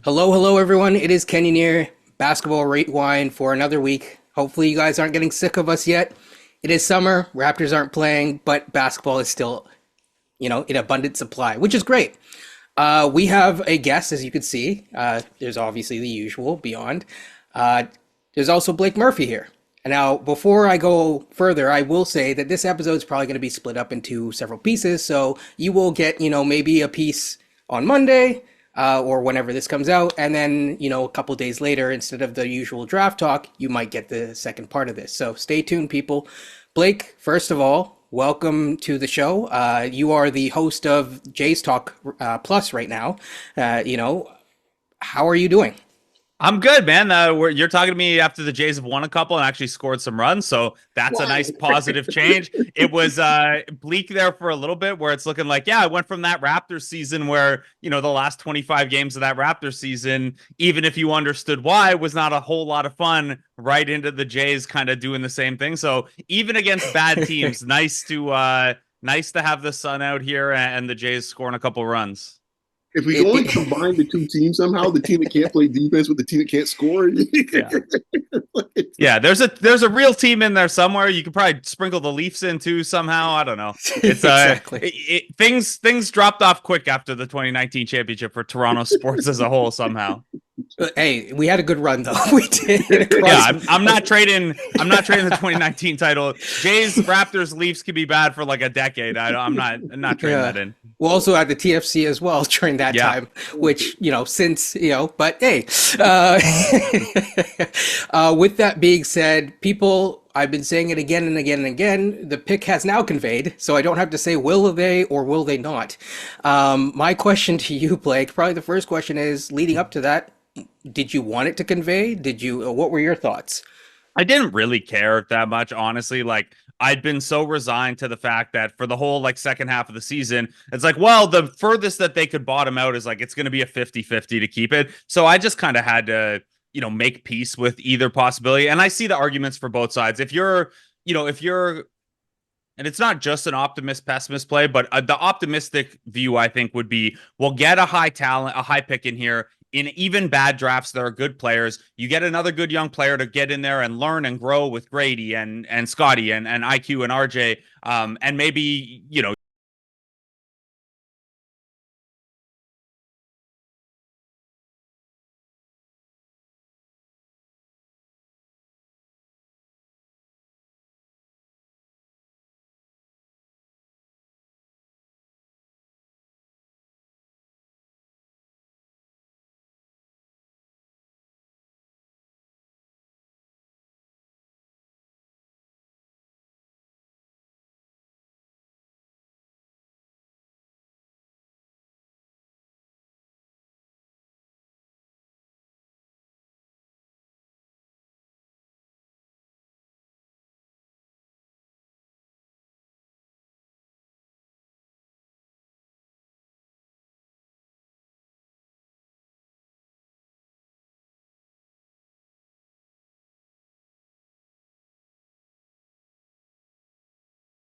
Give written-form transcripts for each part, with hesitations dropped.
Hello, hello, everyone. It is Kenyon here, Basketball Rewind for another week. Hopefully, you guys aren't getting sick of us yet. It is summer, Raptors aren't playing, but basketball is still, in abundant supply, which is great. We have a guest, as you can see. There's obviously the usual, Beyond. Uh, there's also Blake Murphy here. And now, before I go further, I will say that this episode is probably going to be split up into several pieces. So you will get, maybe a piece on Monday, or whenever this comes out. And then, a couple days later, instead of the usual draft talk, you might get the second part of this. So stay tuned, people. Blake, first of all, welcome to the show. You are the host of Jays Talk Plus right now. How are you doing? I'm good, man. You're talking to me after the Jays have won a couple and actually scored some runs, so that's a nice positive change. It was bleak there for a little bit, where it's looking like, yeah, I went from that Raptors season where, the last 25 games of that Raptors season, even if you understood why, was not a whole lot of fun, right into the Jays kind of doing the same thing. So even against bad teams, nice to have the sun out here and the Jays scoring a couple runs. If we only combine the two teams somehow, the team that can't play defense with the team that can't score. Yeah, there's a real team in there somewhere. You could probably sprinkle the Leafs in too somehow. I don't know. It's exactly. Things dropped off quick after the 2019 championship for Toronto sports as a whole somehow. Hey, we had a good run though. We did. Yeah, I'm not trading the 2019 title. Jays, Raptors, Leafs could be bad for like a decade. I'm not trading that in. We'll also had the TFC as well during that time, which, but hey, with that being said, people, I've been saying it again and again and again, the pick has now conveyed, so I don't have to say will they or will they not. My question to you, Blake, probably the first question is, leading up to that, did you want it to convey? What were your thoughts? I didn't really care that much, honestly. Like, I'd been so resigned to the fact that for the whole second half of the season, it's like, well, the furthest that they could bottom out is it's going to be a 50-50 to keep it. So I just kind of had to, make peace with either possibility. And I see the arguments for both sides. If you're, and it's not just an optimist pessimist play, but the optimistic view, I think, would be, we'll get a high pick in here. In even bad drafts, there are good players. You get another good young player to get in there and learn and grow with Grady and Scotty and IQ and RJ. And maybe,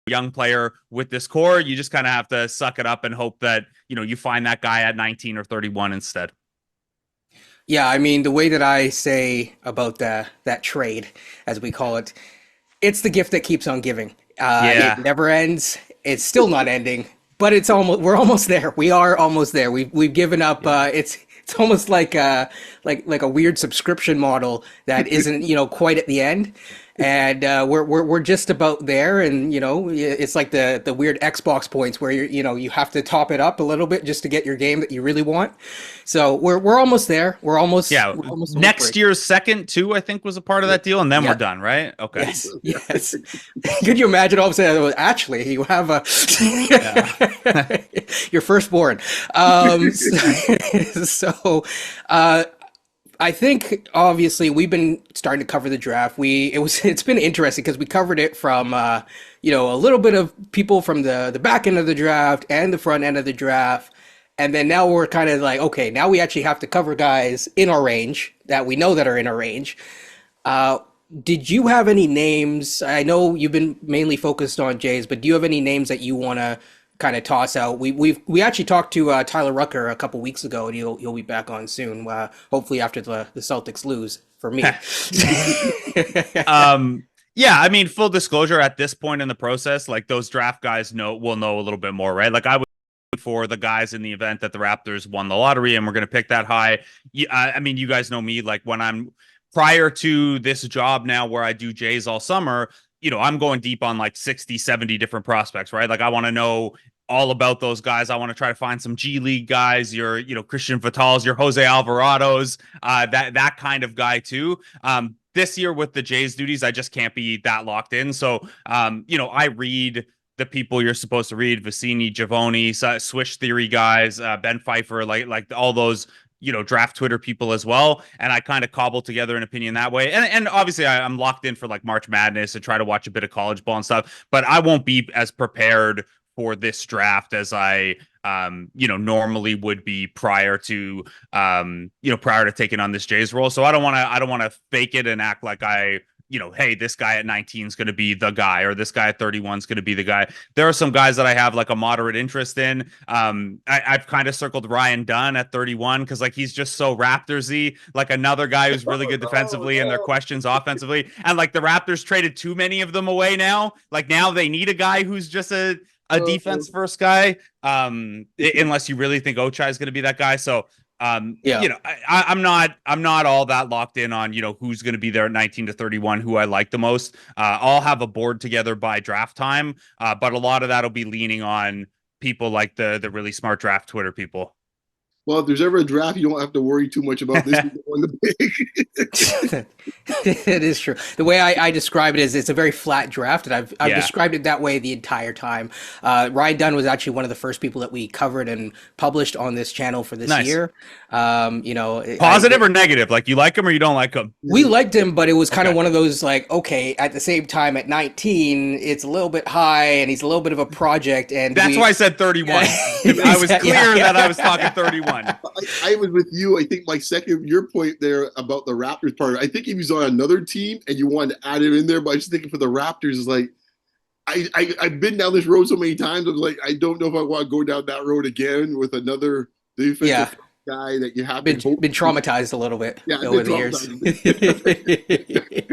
young player with this core, you just kind of have to suck it up and hope that, you find that guy at 19 or 31 instead. Yeah, I mean, the way that I say about that trade, as we call it, it's the gift that keeps on giving. It never ends. It's still not ending, but we're almost there. We are almost there. We've given up. It's almost like a weird subscription model that isn't, quite at the end. And we're just about there, and it's like the weird Xbox points where you have to top it up a little bit just to get your game that you really want. So we're almost there. We're almost next year's second too, I think, was a part of that deal, and then we're done, right? Okay. Yes. Could you imagine all of a sudden, actually, you have your firstborn. So I think obviously we've been starting to cover the draft. It's been interesting because we covered it from a little bit of people from the back end of the draft and the front end of the draft. And then now we're kind of like, okay, now we actually have to cover guys in our range that we know that are in our range. Did you have any names? I know you've been mainly focused on Jays, but do you have any names that you want to kind of toss out. We actually talked to Tyler Rucker a couple weeks ago, and he'll be back on soon. Hopefully after the Celtics lose for me. Yeah, I mean, full disclosure, at this point in the process, like those draft guys will know a little bit more, right? Like I would for the guys in the event that the Raptors won the lottery and we're going to pick that high. I mean, you guys know me, like when I'm prior to this job now where I do Jays all summer, I'm going deep on like 60, 70 different prospects, right? Like I want to know all about those guys. I want to try to find some G League guys, your, Christian Vitals, your Jose Alvarados, that kind of guy too. This year with the Jays duties, I just can't be that locked in. So, I read the people you're supposed to read: Vicini, Giavoni, Swish Theory guys, Ben Pfeiffer, like all those, draft Twitter people as well. And I kind of cobble together an opinion that way. And obviously I'm locked in for like March Madness and try to watch a bit of college ball and stuff, but I won't be as prepared for this draft as I normally would be prior to taking on this Jays role. So I don't want to fake it and act like hey, this guy at 19 is going to be the guy, or this guy at 31 is going to be the guy. There are some guys that I have like a moderate interest in. I've kind of circled Ryan Dunn at 31 because like he's just so Raptors-y, like another guy who's really good defensively and their questions offensively. And like the Raptors traded too many of them away now. Like now they need a guy who's just a defense first guy, unless you really think Ochai is going to be that guy. So I'm not all that locked in on who's going to be there at 19 to 31, who I like the most. I'll have a board together by draft time, but a lot of that'll be leaning on people like the really smart draft Twitter people. Well, if there's ever a draft, you don't have to worry too much about this on the pick. It is true. The way I describe it is it's a very flat draft, and I've described it that way the entire time. Ryan Dunn was actually one of the first people that we covered and published on this channel for this year. Positive or negative? Like you like him or you don't like him? We liked him, but it was kind of one of those like, okay, at the same time at 19, it's a little bit high and he's a little bit of a project. And that's why I said 31. I was clear that I was talking 31. I was with you. I think your point there about the Raptors part, I think if he's on another team and you wanted to add him in there, but I was just thinking for the Raptors is like, I've been down this road so many times. I was like, I don't know if I want to go down that road again with another defensive guy that you have been traumatized a little bit over the years.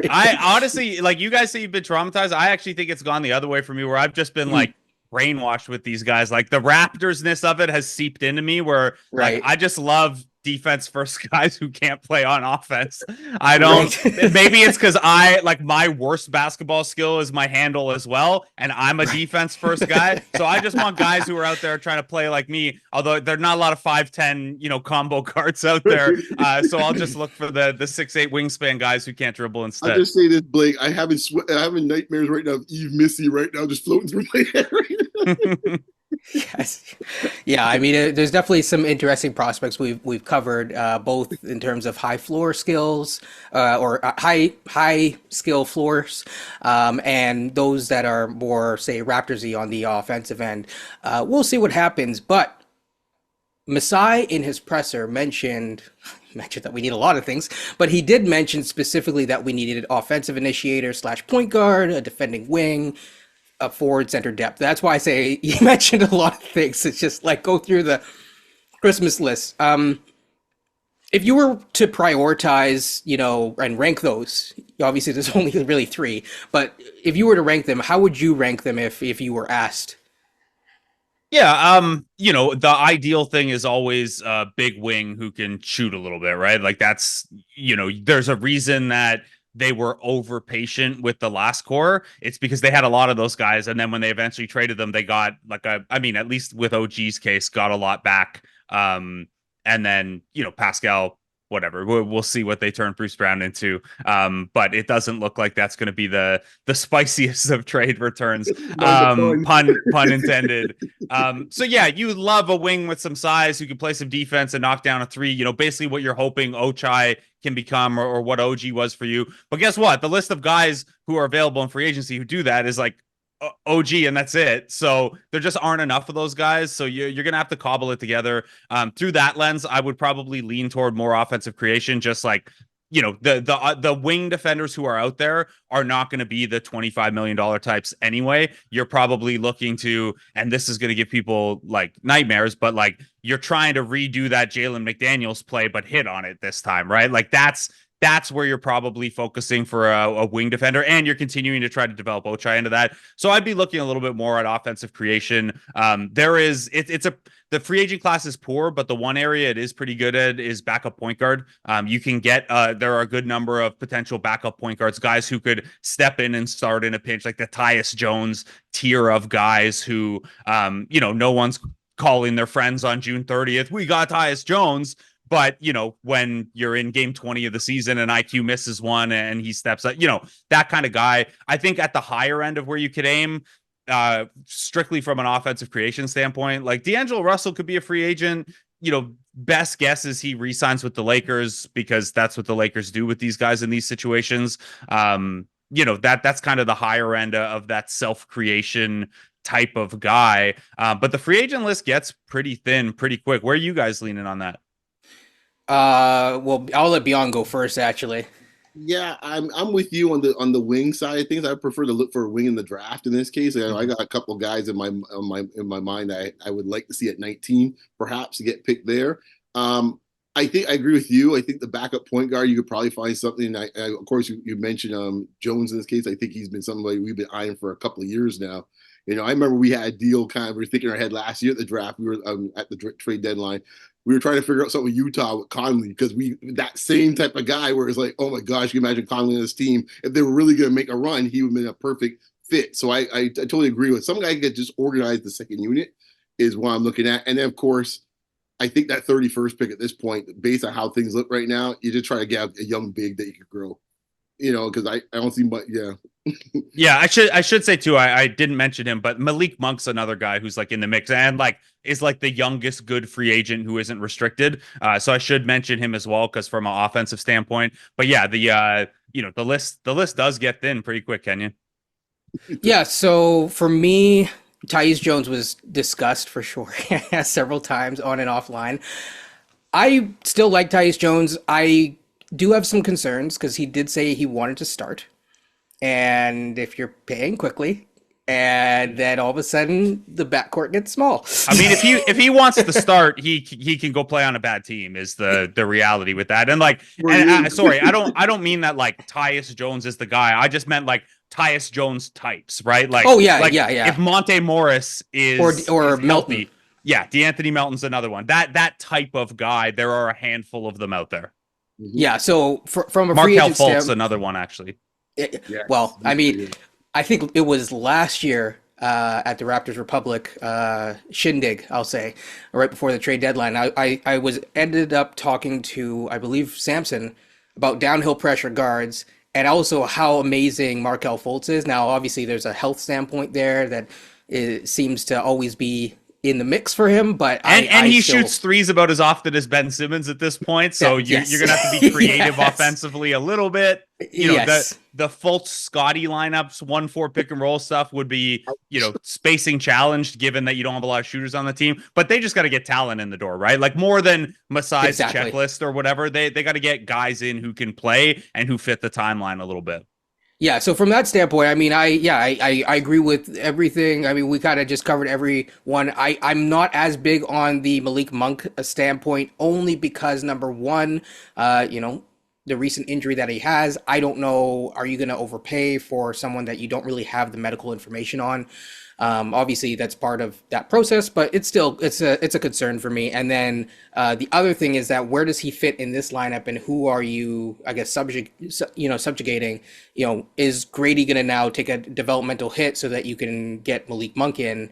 I honestly, like you guys say you've been traumatized. I actually think it's gone the other way for me, where I've just been like brainwashed with these guys. Like the Raptors-ness of it has seeped into me, where like I just love defense first guys who can't play on offense. I don't maybe it's because I like my worst basketball skill is my handle as well, and I'm a defense first guy, so I just want guys who are out there trying to play like me, although there are not a lot of 5'10" combo guards out there, so I'll just look for the 6'8" wingspan guys who can't dribble instead. I'll just say this, Blake, I having nightmares right now of Eve Missy right now just floating through my head right now. Yes. Yeah, I mean, there's definitely some interesting prospects we've covered, both in terms of high floor skills, or high skill floors, and those that are more, say, Raptors-y on the offensive end. We'll see what happens, but Masai in his presser mentioned that we need a lot of things, but he did mention specifically that we needed an offensive initiator / point guard, a defending wing, a forward center depth. That's why I say you mentioned a lot of things. It's just like go through the Christmas list. If you were to prioritize, and rank those, obviously there's only really 3, but if you were to rank them, how would you rank them if you were asked? Yeah, the ideal thing is always a big wing who can shoot a little bit, right? Like that's, there's a reason that they were over patient with the last core. It's because they had a lot of those guys, and then when they eventually traded them, they got like at least with OG's case, got a lot back. And then Pascal, whatever, we'll see what they turn Bruce Brown into. But it doesn't look like that's going to be the spiciest of trade returns. Pun intended. So yeah, you love a wing with some size who can play some defense and knock down a 3. Basically what you're hoping Ochai can become, or what OG was for you. But guess what? The list of guys who are available in free agency who do that is like OG, and that's it. So there just aren't enough of those guys. So you're going to have to cobble it together. Through that lens, I would probably lean toward more offensive creation, just like, the wing defenders who are out there are not going to be the $25 million types anyway. You're probably looking to, and this is going to give people like nightmares, but like you're trying to redo that Jalen McDaniels play, but hit on it this time, right? Like that's where you're probably focusing for a wing defender, and you're continuing to try to develop Boucher into that. So I'd be looking a little bit more at offensive creation. The free agent class is poor, but the one area it is pretty good at is backup point guard. You can get there are a good number of potential backup point guards, guys who could step in and start in a pinch, like the Tyus Jones tier of guys who, no one's calling their friends on June 30th. We got Tyus Jones. But, when you're in game 20 of the season and IQ misses one and he steps up, that kind of guy. I think at the higher end of where you could aim, strictly from an offensive creation standpoint, like D'Angelo Russell could be a free agent. Best guess is he re-signs with the Lakers because that's what the Lakers do with these guys in these situations. That's kind of the higher end of that self-creation type of guy. But the free agent list gets pretty thin pretty quick. Where are you guys leaning on that? Well, I'll let Beyond go first, actually. Yeah, I'm with you on the wing side of things. I prefer to look for a wing in the draft in this case. I got a couple guys in my mind that I would like to see at 19, perhaps to get picked there. I think I agree with you. I think the backup point guard, you could probably find something. Of course, you mentioned Jones in this case. I think he's been somebody we've been eyeing for a couple of years now. I remember we had a deal we were thinking in our head last year at the draft. We were at the trade deadline. We were trying to figure out something with Utah with Conley because that same type of guy where it's like, oh my gosh, you can imagine Conley and his team. If they were really going to make a run, he would have been a perfect fit. So I totally agree with some guy get just organized the second unit is what I'm looking at. And then of course, I think that 31st pick at this point, based on how things look right now, you just try to get a young big that you could grow. Because I don't see much. Yeah. Yeah, I should say too. I didn't mention him, but Malik Monk's another guy who's like in the mix and like is like the youngest good free agent who isn't restricted. So I should mention him as well because from an offensive standpoint. But yeah, the list does get thin pretty quick, Kenyon. Yeah. So for me, Tyus Jones was discussed for sure several times on and offline. I still like Tyus Jones. I do have some concerns because he did say he wanted to start. And if you're paying quickly, and then all of a sudden the backcourt gets small. I mean, if he wants to start, he can go play on a bad team. Is the reality with that? And like, sorry, I don't mean that like Tyus Jones is the guy. I just meant like Tyus Jones types, right? Like, yeah. If Monte Morris is or Melton, healthy, yeah, DeAnthony Melton's another one. That type of guy. There are a handful of them out there. Yeah. So from a Markelle free agent Fultz, another one actually. Well, I mean, I think it was last year at the Raptors Republic shindig, I'll say, right before the trade deadline. I ended up talking to, I believe, Sampson about downhill pressure guards and also how amazing Markelle Fultz is. Now, obviously, there's a health standpoint there that seems to always be in the mix for him, but he shoots threes about as often as Ben Simmons at this point, so you're gonna have to be creative offensively a little bit. The Fultz Scotty lineups 1-4 pick and roll stuff would be spacing challenged given that you don't have a lot of shooters on the team, but they just got to get talent in the door, right? Like more than Masai's checklist or whatever, they got to get guys in who can play and who fit the timeline a little bit. Yeah, so from that standpoint, I mean, I agree with everything. I mean, we kind of just covered every one. I'm not as big on the Malik Monk standpoint only because number one, the recent injury that he has. I don't know, are you going to overpay for someone that you don't really have the medical information on? Obviously that's part of that process, but it's a concern for me. And then the other thing is that where does he fit in this lineup, and who are you, I guess, subjugating? Is Grady going to now take a developmental hit so that you can get Malik Monk in?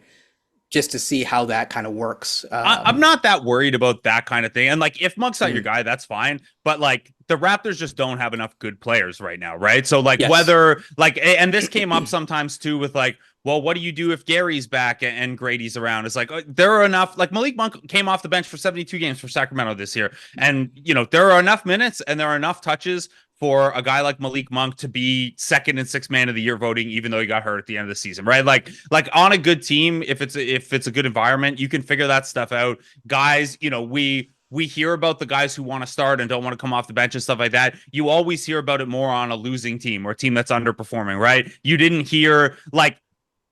Just to see how that kind of works. I'm not that worried about that kind of thing. And like, if Monk's not your guy, that's fine. But like, the Raptors just don't have enough good players right now, right? So like, whether like, and this came up sometimes too with like, well, what do you do if Gary's back and Grady's around? It's like, there are enough, like Malik Monk came off the bench for 72 games for Sacramento this year. And, there are enough minutes and there are enough touches for a guy like Malik Monk to be second and sixth man of the year voting, even though he got hurt at the end of the season, right? Like on a good team, if it's a good environment, you can figure that stuff out. Guys, we we hear about the guys who want to start and don't want to come off the bench and stuff like that. You always hear about it more on a losing team or a team that's underperforming, right? You didn't hear like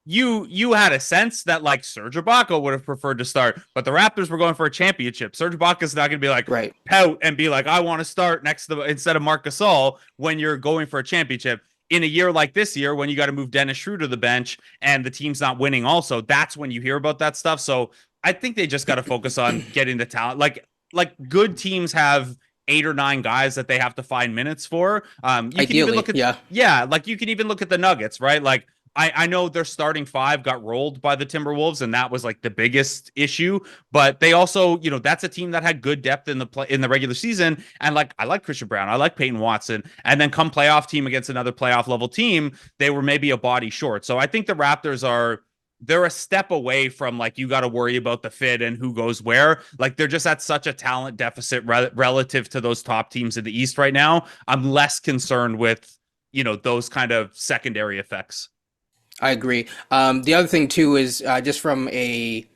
you had a sense that like Serge Ibaka would have preferred to start, but the Raptors were going for a championship. Serge Ibaka's not going to be like pout and be like, I want to start next to instead of Marc Gasol when you're going for a championship. In a year like this year, when you got to move Dennis Schroeder to the bench and the team's not winning, also that's when you hear about that stuff. So I think they just got to focus on getting the talent. Like good teams have 8 or 9 guys that they have to find minutes for. You Ideally, can even look at like you can even look at the Nuggets, right? Like I know their starting 5 got rolled by the Timberwolves, and that was like the biggest issue. But they also, that's a team that had good depth in the regular season. And like I like Christian Brown, I like Peyton Watson, and then come playoff team against another playoff level team, they were maybe a body short. So I think the Raptors they're a step away from like you got to worry about the fit and who goes where. Like they're just at such a talent deficit relative to those top teams in the East right now. I'm less concerned with those kind of secondary effects. I agree. The other thing too is just from a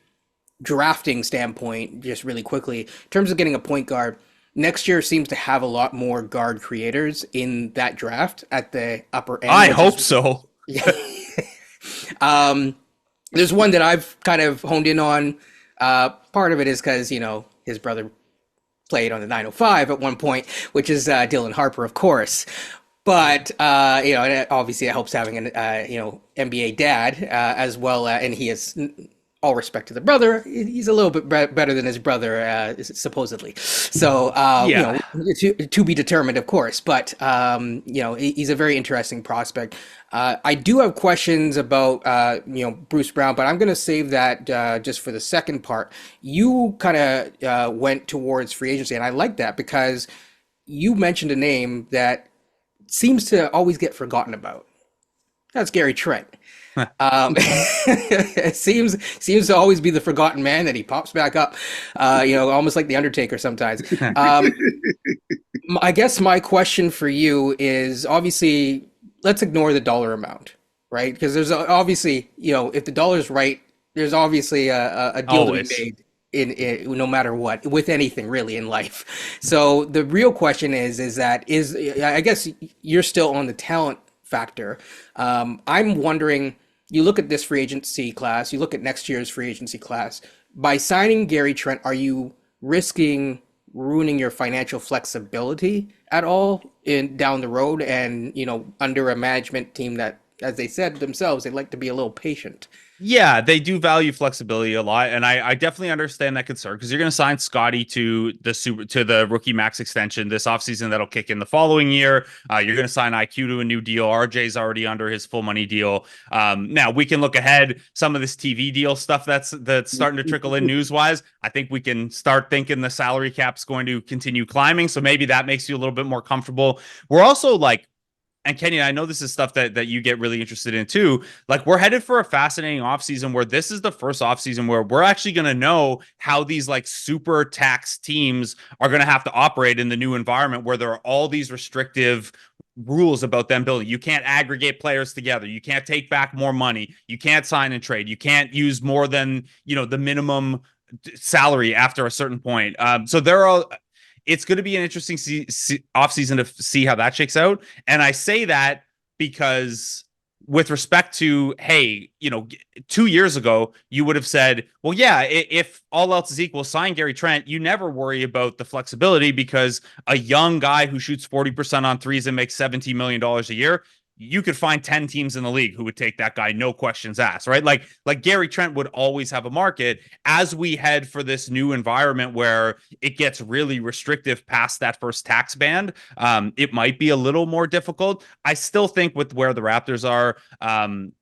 drafting standpoint, just really quickly, in terms of getting a point guard, next year seems to have a lot more guard creators in that draft at the upper end. I hope so. Yeah. There's one that I've kind of honed in on. Part of it is because, his brother played on the 905 at one point, which is Dylan Harper, of course. But, and obviously it helps having an, NBA dad as well. And he is, all respect to the brother, he's a little bit better than his brother, supposedly. So, to be determined, of course. But, he's a very interesting prospect. I do have questions about, Bruce Brown, but I'm going to save that just for the second part. You kind of went towards free agency, and I like that because you mentioned a name that seems to always get forgotten about. That's Gary Trent. It seems to always be the forgotten man that he pops back up, almost like the Undertaker sometimes. I guess my question for you is obviously let's ignore the dollar amount, right? Because there's obviously, if the dollar's right, there's obviously a deal always to be made. In no matter what, with anything really in life. So the real question is I guess you're still on the talent factor. I'm wondering, you look at this free agency class, you look at next year's free agency class, by signing Gary Trent, are you risking ruining your financial flexibility at all down the road and, under a management team that, as they said themselves, they like to be a little patient? Yeah, they do value flexibility a lot, and I definitely understand that concern because you're going to sign Scotty to the rookie max extension this offseason that'll kick in the following year. You're going to sign IQ to a new deal. RJ's already under his full money deal. Now we can look ahead. Some of this TV deal stuff that's starting to trickle in news wise. I think we can start thinking the salary cap's going to continue climbing, so maybe that makes you a little bit more comfortable. We're also like. And Kenny, I know this is stuff that you get really interested in too. Like we're headed for a fascinating offseason where this is the first offseason where we're actually going to know how these like super tax teams are going to have to operate in the new environment where there are all these restrictive rules about them building. You can't aggregate players together. You can't take back more money. You can't sign and trade. You can't use more than, the minimum salary after a certain point. So there are it's going to be an interesting offseason to see how that shakes out. And I say that because with respect to, hey, 2 years ago, you would have said, well, yeah, if all else is equal, sign Gary Trent. You never worry about the flexibility because a young guy who shoots 40% on threes and makes $17 million a year, you could find 10 teams in the league who would take that guy, no questions asked, right? Like Gary Trent would always have a market. As we head for this new environment where it gets really restrictive past that first tax band, it might be a little more difficult. I still think with where the Raptors are, and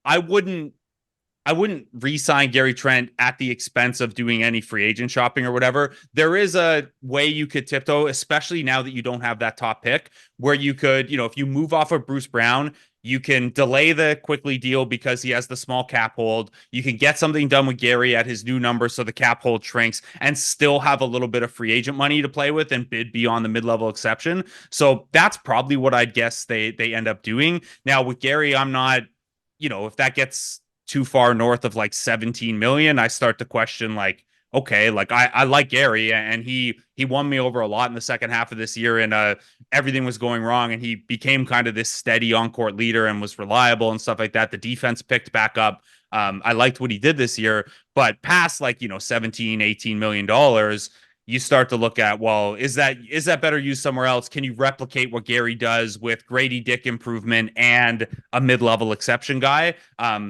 I wouldn't re-sign Gary Trent at the expense of doing any free agent shopping or whatever. There is a way you could tiptoe, especially now that you don't have that top pick, where you could, if you move off of Bruce Brown, you can delay the quickly deal because he has the small cap hold. You can get something done with Gary at his new number so the cap hold shrinks and still have a little bit of free agent money to play with and bid beyond the mid-level exception. So that's probably what I'd guess they end up doing. Now with Gary, I'm not, if that gets too far north of like 17 million, I start to question like, okay, like I like Gary, and he won me over a lot in the second half of this year, and everything was going wrong, and he became kind of this steady on-court leader and was reliable and stuff like that. The defense picked back up. I liked what he did this year, but past like, 17, $18 million, you start to look at, well, is that better used somewhere else? Can you replicate what Gary does with Grady Dick improvement and a mid-level exception guy?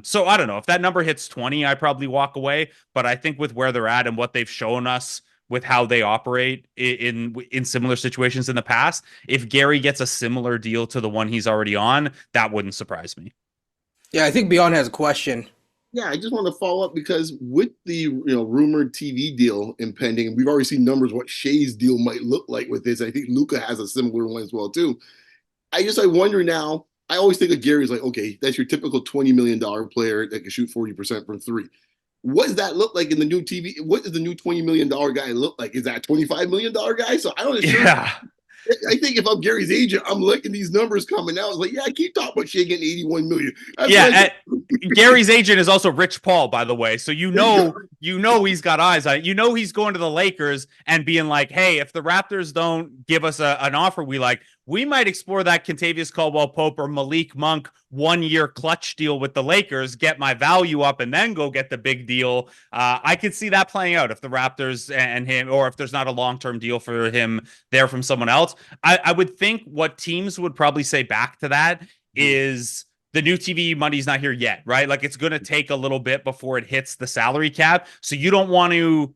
So I don't know. If that number hits 20, I probably walk away. But I think with where they're at and what they've shown us with how they operate in similar situations in the past, if Gary gets a similar deal to the one he's already on, that wouldn't surprise me. Yeah, I think Beyond has a question. Yeah, I just want to follow up because with the rumored TV deal impending, and we've already seen numbers what Shea's deal might look like with this. I think Luka has a similar one as well too. I wonder now. I always think of Gary as like, okay, that's your typical $20 million player that can shoot 40% from three. What does that look like in the new TV? What does the new $20 million guy look like? Is that a $25 million guy? So I don't know. Yeah. I think if I'm Gary's agent, I'm looking these numbers coming out. It's like, yeah, I keep talking about Shea getting 81 million. Gary's agent is also Rich Paul, by the way. So you know he's got eyes on it. You know he's going to the Lakers and being like, hey, if the Raptors don't give us an offer we like, we might explore that Kentavious Caldwell-Pope or Malik Monk 1-year clutch deal with the Lakers, get my value up, and then go get the big deal. I could see that playing out if the Raptors and him, or if there's not a long-term deal for him there from someone else. I would think what teams would probably say back to that is the new TV money's not here yet, right? Like it's going to take a little bit before it hits the salary cap. So you don't want to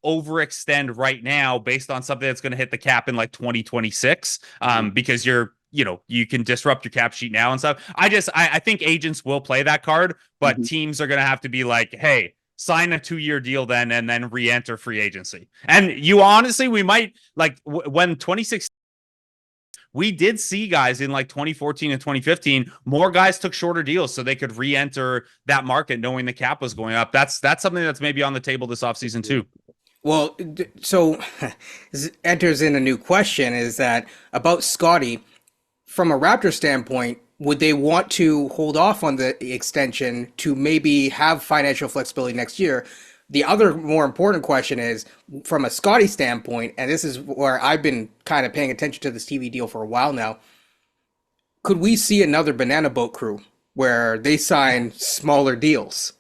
overextend right now based on something that's going to hit the cap in like 2026, because you can disrupt your cap sheet now and stuff. I think agents will play that card, but teams are going to have to be like, hey, sign a 2-year deal then, and then re-enter free agency. And we might like when 2016, we did see guys in like 2014 and 2015, more guys took shorter deals so they could re-enter that market knowing the cap was going up. That's something that's maybe on the table this offseason too. Well, so enters in a new question is that about Scottie, from a Raptor standpoint, would they want to hold off on the extension to maybe have financial flexibility next year? The other more important question is, from a Scottie standpoint, and this is where I've been kind of paying attention to this TV deal for a while now, could we see another Banana Boat crew where they sign smaller deals?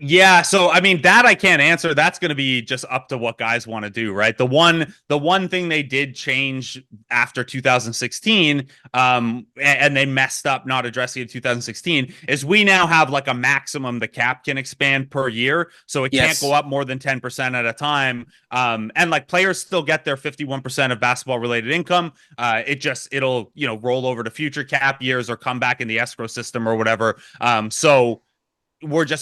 Yeah, so I mean that I can't answer. That's going to be just up to what guys want to do, right? The one thing they did change after 2016, and they messed up not addressing it in 2016, is we now have like a maximum the cap can expand per year, so it can't go up more than 10% at a time. And like players still get their 51% of basketball related income. It'll roll over to future cap years or come back in the escrow system or whatever. So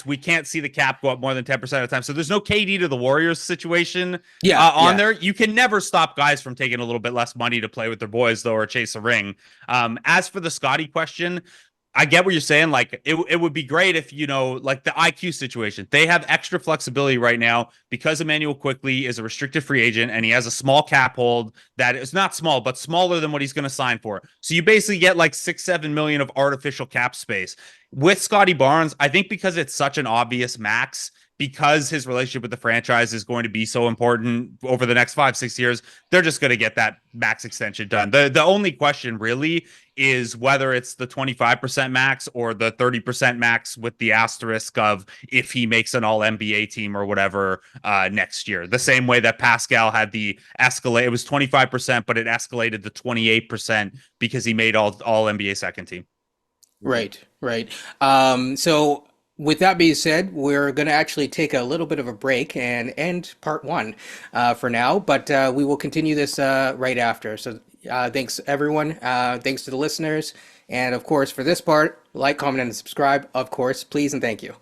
we can't see the cap go up more than 10% of the time. So there's no KD to the Warriors situation there. You can never stop guys from taking a little bit less money to play with their boys though, or chase a ring. As for the Scottie question, I get what you're saying. Like it would be great if, like the IQ situation, they have extra flexibility right now because Emmanuel Quickley is a restricted free agent and he has a small cap hold that is not small, but smaller than what he's going to sign for. So you basically get like 6-7 million of artificial cap space. With Scottie Barnes, I think because it's such an obvious max, because his relationship with the franchise is going to be so important over the next 5-6 years, they're just going to get that max extension done. The only question really is whether it's the 25% max or the 30% max with the asterisk of if he makes an all NBA team or whatever next year. The same way that Pascal had the escalate, it was 25%, but it escalated to 28% because he made all NBA second team. Right. So with that being said, we're going to actually take a little bit of a break and end part 1 for now, but we will continue this right after. So thanks, everyone. Thanks to the listeners. And of course, for this part, like, comment, and subscribe, of course, please, and thank you.